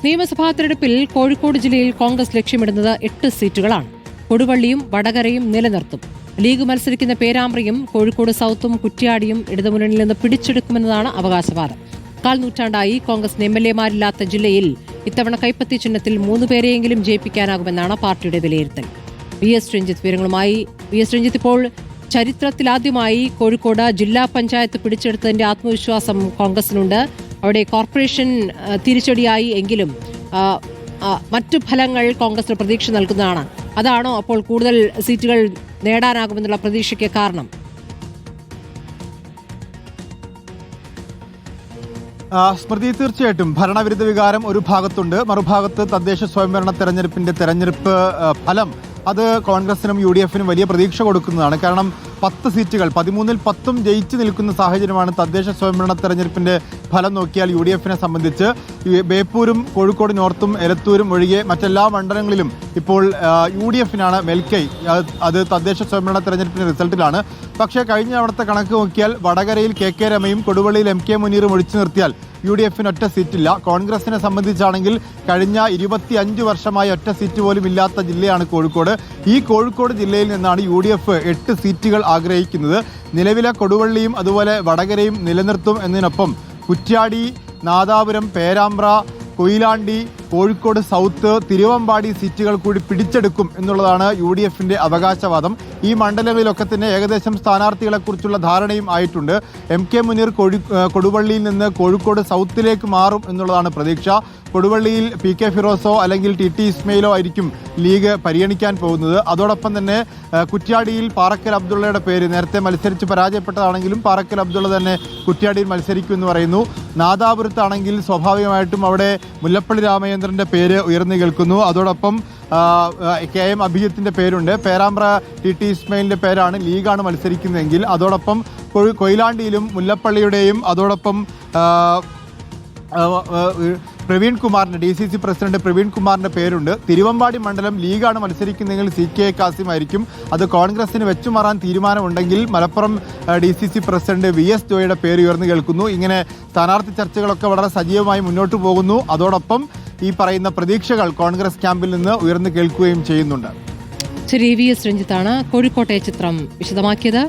നിയമസഭാ തെരഞ്ഞെടുപ്പിൽ കോഴിക്കോട് ജില്ലയിൽ കോൺഗ്രസ് ലക്ഷ്യമിടുന്നത് 8 സീറ്റുകളാണ്. കൊടുവള്ളിയും വടകരയും നിലനിർത്തും. ലീഗ് മത്സരിക്കുന്ന പേരാമ്പ്രയും കോഴിക്കോട് സൌത്തും കുറ്റ്യാടിയും ഇടതുമുന്നണിയിൽ നിന്ന് പിടിച്ചെടുക്കുമെന്നതാണ് അവകാശവാദം. 1/4 നൂറ്റാണ്ടായി കോൺഗ്രസിന് MLA-മാരില്ലാത്ത ജില്ലയിൽ ഇത്തവണ കൈപ്പത്തി ചിഹ്നത്തിൽ 3 പേരെയെങ്കിലും ജയിപ്പിക്കാനാകുമെന്നാണ് പാർട്ടിയുടെ വിലയിരുത്തൽ. VS രഞ്ജിത്ത് വിവരങ്ങളുമായി. VS രഞ്ജിത്ത്, ഇപ്പോൾ ചരിത്രത്തിലാദ്യമായി കോഴിക്കോട് ജില്ലാ പഞ്ചായത്ത് പിടിച്ചെടുത്തതിന്റെ ആത്മവിശ്വാസം കോൺഗ്രസിനുണ്ട്. അവിടെ കോർപ്പറേഷൻ തിരിച്ചടിയായി എങ്കിലും മറ്റു ഫലങ്ങൾ കോൺഗ്രസിന് പ്രതീക്ഷ നൽകുന്നതാണ്. അതാണോ അപ്പോൾ കൂടുതൽ സീറ്റുകൾ നേടാനാകുമെന്നുള്ള പ്രതീക്ഷയ്ക്ക് കാരണം? സ്മൃതി, തീർച്ചയായിട്ടും ഭരണവിരുദ്ധ വികാരം ഒരു ഭാഗത്തുണ്ട്. മറുഭാഗത്ത് തദ്ദേശ സ്വയംഭരണ തെരഞ്ഞെടുപ്പ് ഫലം അത് കോൺഗ്രസിനും UDF-നും വലിയ പ്രതീക്ഷ കൊടുക്കുന്നതാണ്. കാരണം 10 സീറ്റുകൾ 13-ൽ 10ഉം ജയിച്ചു നിൽക്കുന്ന സാഹചര്യമാണ്. തദ്ദേശ സ്വയംഭരണ തെരഞ്ഞെടുപ്പിന്റെ ഫലം നോക്കിയാൽ UDF-നെ സംബന്ധിച്ച് ബേപ്പൂരും കോഴിക്കോട് നോർത്തും എലത്തൂരും ഒഴികെ മറ്റെല്ലാ മണ്ഡലങ്ങളിലും ഇപ്പോൾ UDF-നാണ് മേൽക്കൈ. അത് തദ്ദേശ സ്വയംഭരണ തെരഞ്ഞെടുപ്പിന്റെ റിസൾട്ടിലാണ്. പക്ഷേ കഴിഞ്ഞ അവിടുത്തെ കണക്ക് നോക്കിയാൽ വടകരയിൽ KK രമയും കൊടുവള്ളിയിൽ MK മുനീറും ഒഴിച്ചു നിർത്തിയാൽ UDF-ന് ഒറ്റ സീറ്റില്ല. കോൺഗ്രസിനെ സംബന്ധിച്ചാണെങ്കിൽ കഴിഞ്ഞ 25 വർഷമായി ഒറ്റ സീറ്റ് പോലും ഇല്ലാത്ത ജില്ലയാണ് കോഴിക്കോട്. ഈ കോഴിക്കോട് ജില്ലയിൽ നിന്നാണ് UDF 8 സീറ്റുകൾ ആഗ്രഹിക്കുന്നത്. നിലവിലെ കൊടുവള്ളിയും അതുപോലെ വടകരയും നിലനിർത്തും എന്നതിനൊപ്പം കുറ്റ്യാടി, നാദാപുരം, പേരാമ്പ്ര, കൊയിലാണ്ടി, കോഴിക്കോട് സൗത്ത്, തിരുവമ്പാടി സീറ്റുകൾ കൂടി പിടിച്ചെടുക്കും എന്നുള്ളതാണ് UDF-ന്റെ അവകാശവാദം. ഈ മണ്ഡലങ്ങളിലൊക്കെ തന്നെ ഏകദേശം സ്ഥാനാർത്ഥികളെക്കുറിച്ചുള്ള ധാരണയും ആയിട്ടുണ്ട്. MK മുനീർ കൊടുവള്ളിയിൽ നിന്ന് കോഴിക്കോട് സൗത്തിലേക്ക് മാറും എന്നുള്ളതാണ് പ്രതീക്ഷ. കൊടുവള്ളിയിൽ PK ഫിറോസോ അല്ലെങ്കിൽ TT ഇസ്മയിലോ ആയിരിക്കും ലീഗ് പരിഗണിക്കാൻ പോകുന്നത്. അതോടൊപ്പം തന്നെ കുറ്റ്യാടിയിൽ പാറക്കൽ അബ്ദുള്ളയുടെ പേര് നേരത്തെ മത്സരിച്ച് പരാജയപ്പെട്ടതാണെങ്കിലും പാറക്കൽ അബ്ദുള്ള തന്നെ കുറ്റ്യാടിയിൽ മത്സരിക്കുമെന്ന് പറയുന്നു. നാദാപുരത്താണെങ്കിൽ സ്വാഭാവികമായിട്ടും അവിടെ മുല്ലപ്പള്ളി രാമചന്ദ്രൻ്റെ പേര് ഉയർന്നു കേൾക്കുന്നു. അതോടൊപ്പം KM അഭിജിത്തിന്റെ പേരുണ്ട്. പേരാമ്പ്ര TT ഇസ്മയിലിൻ്റെ പേരാണ് ലീഗാണ് മത്സരിക്കുന്നതെങ്കിൽ അതോടൊപ്പം കൊയിലാണ്ടിയിലും മുല്ലപ്പള്ളിയുടെയും അതോടൊപ്പം പ്രവീൺ കുമാറിൻ്റെ DCC പ്രസിഡന്റ് പ്രവീൺ കുമാറിൻ്റെ പേരുണ്ട്. തിരുവമ്പാടി മണ്ഡലം ലീഗാണ് മത്സരിക്കുന്നതെങ്കിൽ CK കാസിം ആയിരിക്കും. അത് കോൺഗ്രസിന് വെച്ചുമാറാൻ തീരുമാനമുണ്ടെങ്കിൽ മലപ്പുറം DCC പ്രസിഡന്റ് VS ജോയിയുടെ പേര് ഉയർന്നു കേൾക്കുന്നു. ഇങ്ങനെ സ്ഥാനാർത്ഥി ചർച്ചകളൊക്കെ വളരെ സജീവമായി മുന്നോട്ട് പോകുന്നു. അതോടൊപ്പം ഈ പറയുന്ന പ്രതീക്ഷകൾ കോൺഗ്രസ് ക്യാമ്പിൽ നിന്ന് ഉയർന്നു കേൾക്കുകയും ചെയ്യുന്നുണ്ട്. ശ്രീ VS രഞ്ജിത്താണ് കോഴിക്കോട്ടെ ചിത്രം വിശദമാക്കിയത്.